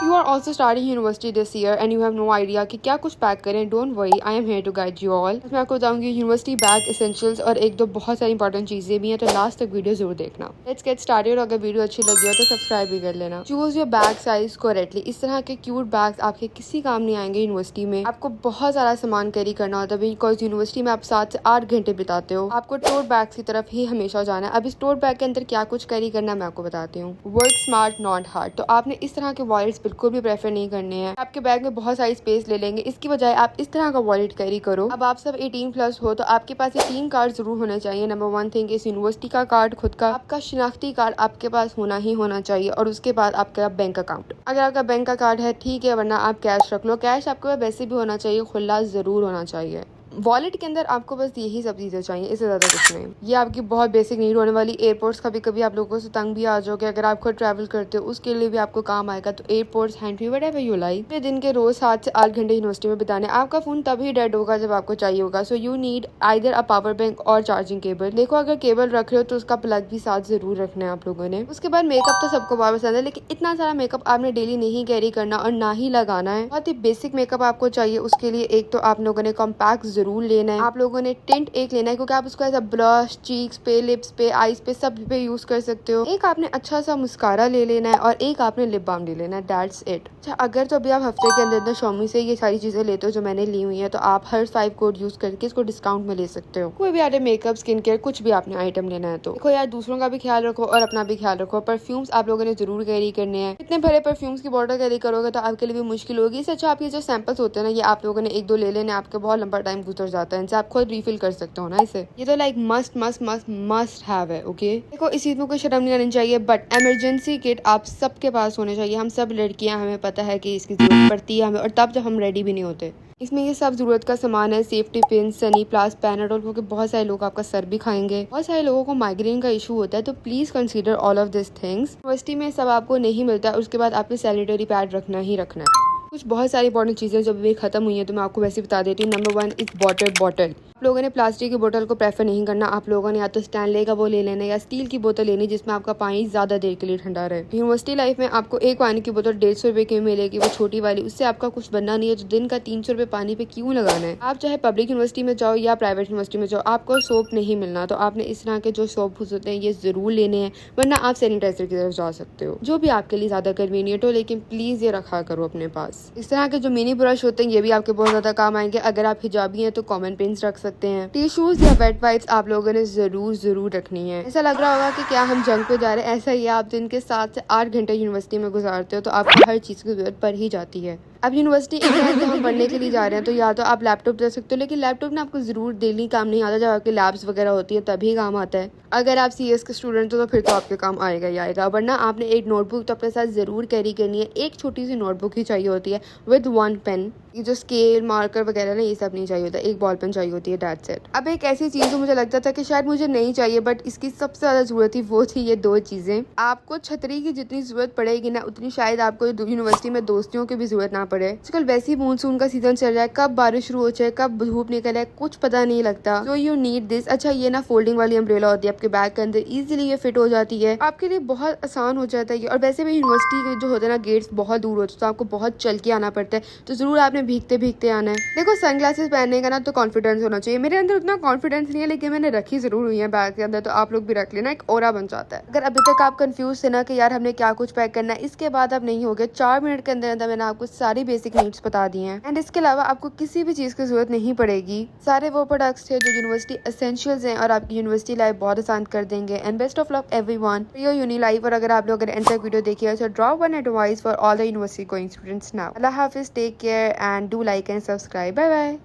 You are also starting university this year and you have no idea कि क्या कुछ pack करें. Don't worry, I am here to guide you all. मैं आपको बताऊंगी university bag essentials और एक दो बहुत सारी इंपॉर्टेंट चीजें भी हैं, तो लास्ट तक वीडियो जरूर देखना. Let's get started. अगर वीडियो अच्छी लगी हो तो सब्सक्राइब भी कर लेना. Choose your bag size correctly. इस तरह के क्यूट बैग्स आपके किसी काम नहीं आएंगे यूनिवर्सिटी में. आपको बहुत सारा सामान कैरी करना होता है बिकॉज यूनिवर्सिटी में आप 7 से 8 घंटे बिताते हो. आपको टोट बैग की तरफ ही हमेशा जाना है. अब इस टोट बैग के अंदर क्या कुछ कैरी करना मैं आपको बताती हूँ. Work smart not hard. तो आपने इस तरह के वॉलेट्स बिल्कुल भी प्रेफर नहीं करने हैं. आपके बैग में बहुत सारी स्पेस ले लेंगे. इसकी बजाय आप इस तरह का वॉलेट कैरी करो. अब आप सब 18+ हो तो आपके पास ये 3 कार्ड जरूर होने चाहिए. नंबर 1 थिंग इस यूनिवर्सिटी का कार्ड, खुद का आपका शिनाख्ती कार्ड आपके पास होना ही होना चाहिए, और उसके बाद आपका बैंक अकाउंट. अगर आपका बैंक का कार्ड है ठीक है, वरना आप कैश रख लो. कैश आपके पास वैसे भी होना चाहिए, खुला जरूर होना चाहिए. वॉलेट के अंदर आपको बस यही सब चीज़ें चाहिए, इससे ज़्यादा कुछ नहीं. ये आपकी बहुत बेसिक नीड होने वाली. एयरपोर्ट्स कभी कभी आप लोगों से तंग भी आ जाओगे. अगर आप खुद ट्रैवल करते हो उसके लिए भी आपको काम आएगा. तो airports, hand what ever you like. अपने दिन के रोज 7 से 8 घंटे यूनिवर्सिटी में बिताने. आपका फोन तभी डेड होगा जब आपको चाहिए होगा. So you need either a power bank और चार्जिंग केबल. देखो अगर केबल रख रहे हो तो उसका प्लग भी साथ जरूर रखना है आप लोगों ने. उसके बाद मेकअप तो सबको बहुत पसंद है, लेकिन इतना सारा मेकअप आपने डेली नहीं कैरी करना और ना ही लगाना है. बहुत ही बेसिक मेकअप आपको चाहिए. उसके लिए एक तो आप लोगों ने कॉम्पैक्ट जरूर लेना है. आप लोगों ने टिंट एक लेना है, क्योंकि आप उसको ऐसा ब्लश, चीक्स पे, लिप्स पे, आईज पे सब पे यूज कर सकते हो. एक आपने अच्छा सा मुस्कारा ले लेना है और एक आपने लिप बाम ले लेना है. That's it. अच्छा, अगर तो अभी आप हफ्ते के अंदर शॉमी से ये सारी चीजें लेते हो जो मैंने ली हुई है, तो आप हर 5 कोड यूज करके इसको डिस्काउंट में ले सकते हो. कोई भी आइटम, मेकअप, स्किन केयर, कुछ भी आपने आइटम लेना है तो देखो यार, दूसरों का भी ख्याल रखो और अपना भी ख्याल रखो. परफ्यूम्स आप लोगों ने जरूर कैरी करने हैं. इतने भरे परफ्यूम्स की बॉटल कैरी करोगे तो आपके लिए भी मुश्किल होगी. इससे अच्छा आपके जो सैंपल्स होते हैं ना, ये आप लोगों ने 1-2 ले लेने. आपके बहुत लंबा टाइम गुजर जाता है. इनसे आप खुद रिफिल कर सकते हो ना इसे. ये तो like must must must must have है. ओके, देखो इस चीज में कोई शर्म नहीं आनी चाहिए, बट इमरजेंसी किट आप सबके पास होने चाहिए. हम सब लड़कियां, हमें पता है कि इसकी जरूरत पड़ती है हमें, और तब जब हम रेडी भी नहीं होते. इसमें ये सब जरूरत का सामान है. सेफ्टी पिन, सनी प्लास, पैनाडोल, क्योंकि बहुत सारे लोग आपका सर भी खाएंगे. बहुत सारे लोगों को माइग्रेन का इशू होता है, तो please consider all of this things. University में सब आपको नहीं मिलता है. उसके बाद आपने सैनिटरी पैड रखना ही रखना है. कुछ बहुत सारी इंपॉर्टेंट चीजें जब भी खत्म हुई है तो मैं आपको वैसे बता देती हूँ. Number 1 is bottle. आप लोगों ने प्लास्टिक की बोतल को प्रेफर नहीं करना. आप लोगों ने या तो स्टैनले का वो ले लेना या स्टील की बोतल लेनी जिसमें आपका पानी ज्यादा देर के लिए ठंडा रहे. यूनिवर्सिटी लाइफ में आपको एक पानी की बोतल 150 रुपए की मिलेगी, वो छोटी वाली. उससे आपका कुछ बनना नहीं है. तो दिन का 300 रुपए पानी पे क्यों लगाना है. आप चाहे पब्लिक यूनिवर्सिटी में जाओ या प्राइवेट यूनिवर्सिटी में जाओ, आपको सोप नहीं मिलना. तो आपने इस तरह के जो सोप होते हैं ये जरूर लेने हैं, वरना आप सैनिटाइजर की तरफ जा सकते हो, जो भी आपके लिए ज्यादा कन्वीनियंट हो. लेकिन प्लीज ये रखा करो अपने पास. इस तरह के जो मिनी ब्रश होते हैं ये भी आपके बहुत ज्यादा काम आएंगे. अगर आप हिजाबी हैं तो कॉमन पेंस रख सकते हैं. टिश्यूज या वेट वाइप्स आप लोगों ने जरूर रखनी है. ऐसा लग रहा होगा कि क्या हम जंग पे जा रहे हैं. ऐसा ही आप दिन के 7 से 8 घंटे यूनिवर्सिटी में गुजारते हो, तो आपको हर चीज की जरूरत पड़ ही जाती है. अब यूनिवर्सिटी एक हम पढ़ने के लिए जा रहे हैं तो या तो आप लैपटॉप दे सकते हो, लेकिन लैपटॉप ना आपको जरूर डेली काम नहीं आता. जब आपकी लैब्स वगैरह होती है तभी काम आता है. अगर आप CS के स्टूडेंट हो तो फिर तो आपके काम आएगा ही आएगा. वरना आपने एक नोटबुक तो अपने साथ जरूर कैरी करनी है. एक छोटी सी नोटबुक ही चाहिए होती है विद 1 पेन. ये जो स्केल, मार्कर वगैरह ना, ये सब नहीं चाहिए होता. एक बॉल पेन चाहिए होती है. That's it. अब एक ऐसी चीज जो मुझे लगता था कि शायद मुझे नहीं चाहिए, बट इसकी सबसे ज्यादा जरूरत थी, वो थी ये 2 चीजें. आपको छतरी की जितनी जरूरत पड़ेगी ना, उतनी शायद आपको यूनिवर्सिटी में दोस्तियों की भी जरूरत ना पड़े. आजकल वैसे ही मानसून का सीजन चल रहा है, कब बारिश शुरू हो जाए, कब धूप निकल है, कुछ पता नहीं लगता. So you need this. अच्छा, ये ना फोल्डिंग वाली अम्ब्रेला होती है आपके बैग के अंदर. इजीली ये फिट हो जाती है. आपके लिए बहुत आसान हो जाता है ये. और वैसे भी यूनिवर्सिटी के जो होते हैं ना गेट्स बहुत दूर होते हैं, तो आपको बहुत चल के आना पड़ता है. तो जरूर आपने भीगते भीगते आना है. देखो सनग्लासेस पहनने का ना तो कॉन्फिडेंस होना चाहिए. मेरे अंदर उतना कॉन्फिडेंस नहीं है, लेकिन मैंने रखी जरूर हुई है बैग के अंदर. तो आप लोग भी रख लेना, एक ऑरा बन जाता है. अगर अभी तक आप कंफ्यूज थे ना कि यार हमने क्या कुछ पैक करना है, इसके बाद अब नहीं हो गए. 4 मिनट के अंदर अंदर मैंने आपको सारी बेसिक नीड्स बता दी हैं. एंड इसके अलावा आपको किसी भी चीज की जरूरत नहीं पड़ेगी. सारे वो प्रोडक्ट्स थे जो यूनिवर्सिटी एसेंशियल्स हैं और आपकी यूनिवर्सिटी लाइफ बहुत आसान कर देंगे. And best of luck everyone for your uni life. और अगर आप लोग एंड तक वीडियो देखिए तो drop one advice for all the university going students now. अल्लाह हाफिज, take care and do like and subscribe. Bye bye.